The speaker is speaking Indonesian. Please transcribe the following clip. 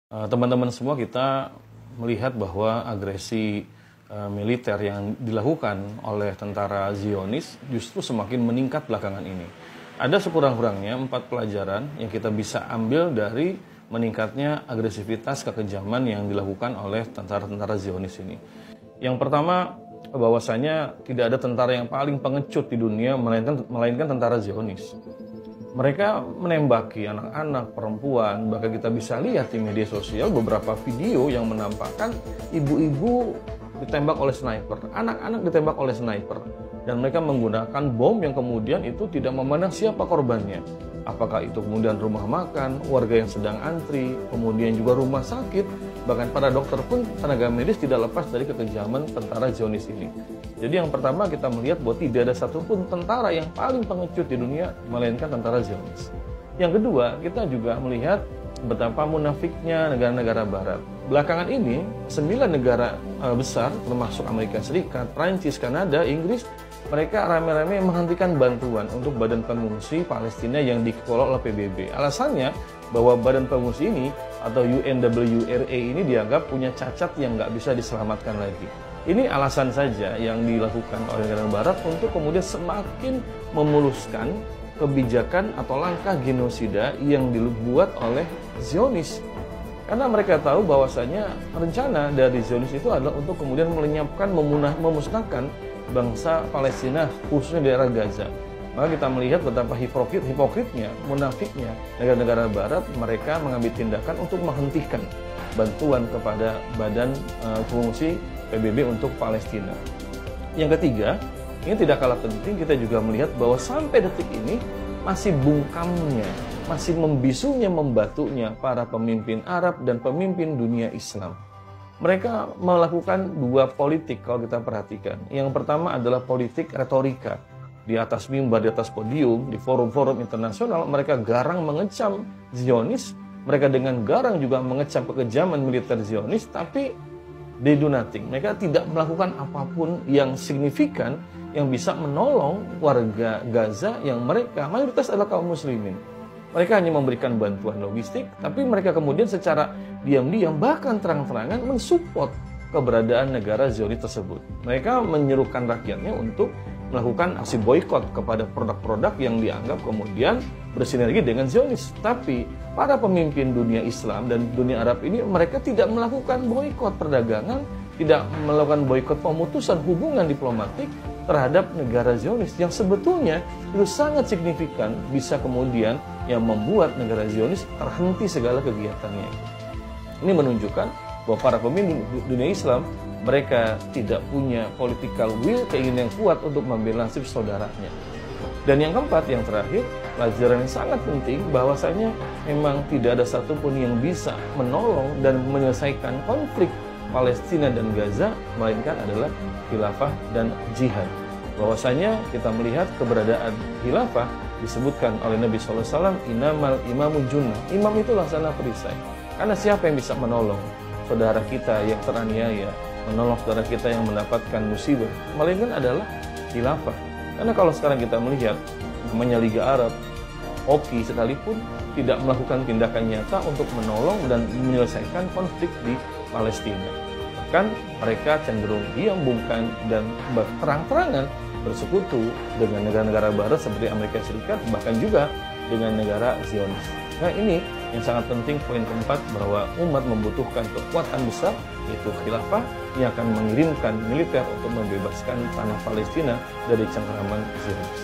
Teman-teman semua, kita melihat bahwa agresi militer yang dilakukan oleh tentara Zionis justru semakin meningkat belakangan ini. Ada sekurang-kurangnya 4 pelajaran yang kita bisa ambil dari meningkatnya agresivitas kekejaman yang dilakukan oleh tentara-tentara Zionis ini. Yang pertama, bahwasanya tidak ada tentara yang paling pengecut di dunia melainkan tentara Zionis. Mereka menembaki anak-anak, perempuan, bahkan kita bisa lihat di media sosial beberapa video yang menampakkan ibu-ibu ditembak oleh sniper, anak-anak ditembak oleh sniper, dan mereka menggunakan bom yang kemudian itu tidak memandang siapa korbannya. Apakah itu kemudian rumah makan, warga yang sedang antri, kemudian juga rumah sakit, bahkan para dokter pun, tenaga medis tidak lepas dari kekejaman tentara Zionis ini. Jadi yang pertama, kita melihat bahwa tidak ada satupun tentara yang paling pengecut di dunia melainkan tentara Zionis. Yang kedua, kita juga melihat betapa munafiknya negara-negara barat. Belakangan ini, 9 negara besar, termasuk Amerika Serikat, Prancis, Kanada, Inggris, mereka rame-rame menghentikan bantuan untuk badan pengungsi Palestina yang dikelola oleh PBB. Alasannya bahwa badan pengungsi ini atau UNWRA ini dianggap punya cacat yang nggak bisa diselamatkan lagi. Ini alasan saja yang dilakukan oleh negara barat untuk kemudian semakin memuluskan kebijakan atau langkah genosida yang dibuat oleh Zionis. Karena mereka tahu bahwasanya rencana dari Zionis itu adalah untuk kemudian melenyapkan, memusnahkan bangsa Palestina, khususnya daerah Gaza. Maka kita melihat betapa hipokritnya, munafiknya negara-negara barat, mereka mengambil tindakan untuk menghentikan bantuan kepada badan pengungsi PBB untuk Palestina. Yang ketiga, ini tidak kalah penting, kita juga melihat bahwa sampai detik ini masih bungkamnya, masih membisunya, membatunya para pemimpin Arab dan pemimpin dunia Islam. Mereka melakukan 2 politik kalau kita perhatikan. Yang pertama adalah politik retorika. Di atas mimbar, di atas podium, di forum-forum internasional, mereka garang mengecam Zionis. Mereka dengan garang juga mengecam kekejaman militer Zionis, tapi they do nothing. Mereka tidak melakukan apapun yang signifikan yang bisa menolong warga Gaza yang mereka mayoritas adalah kaum muslimin. Mereka hanya memberikan bantuan logistik, tapi mereka kemudian secara diam-diam bahkan terang-terangan mensupport keberadaan negara Zionis tersebut. Mereka menyerukan rakyatnya untuk melakukan aksi boikot kepada produk-produk yang dianggap kemudian bersinergi dengan Zionis. Tapi para pemimpin dunia Islam dan dunia Arab ini, mereka tidak melakukan boikot perdagangan, tidak melakukan boikot pemutusan hubungan diplomatik terhadap negara Zionis yang sebetulnya itu sangat signifikan, bisa kemudian yang membuat negara Zionis terhenti segala kegiatannya. Ini menunjukkan bahwa para pemimpin dunia Islam, mereka tidak punya political will, keinginan yang kuat untuk membela nasib saudaranya. Dan yang keempat, yang terakhir, pelajaran yang sangat penting, bahwasanya memang tidak ada satupun yang bisa menolong dan menyelesaikan konflik Palestina dan Gaza, melainkan adalah khilafah dan jihad. Bahwasanya kita melihat keberadaan khilafah disebutkan oleh Nabi SAW, inamal imamu junnah. Imam itu laksana perisai. Karena siapa yang bisa menolong saudara kita yang teraniaya, menolong saudara kita yang mendapatkan musibah, melainkan adalah khilafah. Karena kalau sekarang kita melihat namanya Liga Arab, OKI sekalipun tidak melakukan tindakan nyata untuk menolong dan menyelesaikan konflik di Palestina. Bahkan mereka cenderung diam bungkam dan terang-terangan bersekutu dengan negara-negara barat seperti Amerika Serikat, bahkan juga dengan negara Zionis. Nah, ini yang sangat penting, poin keempat, bahwa umat membutuhkan kekuatan besar, yaitu khilafah, yang akan mengirimkan militer untuk membebaskan tanah Palestina dari cengkraman Zionis.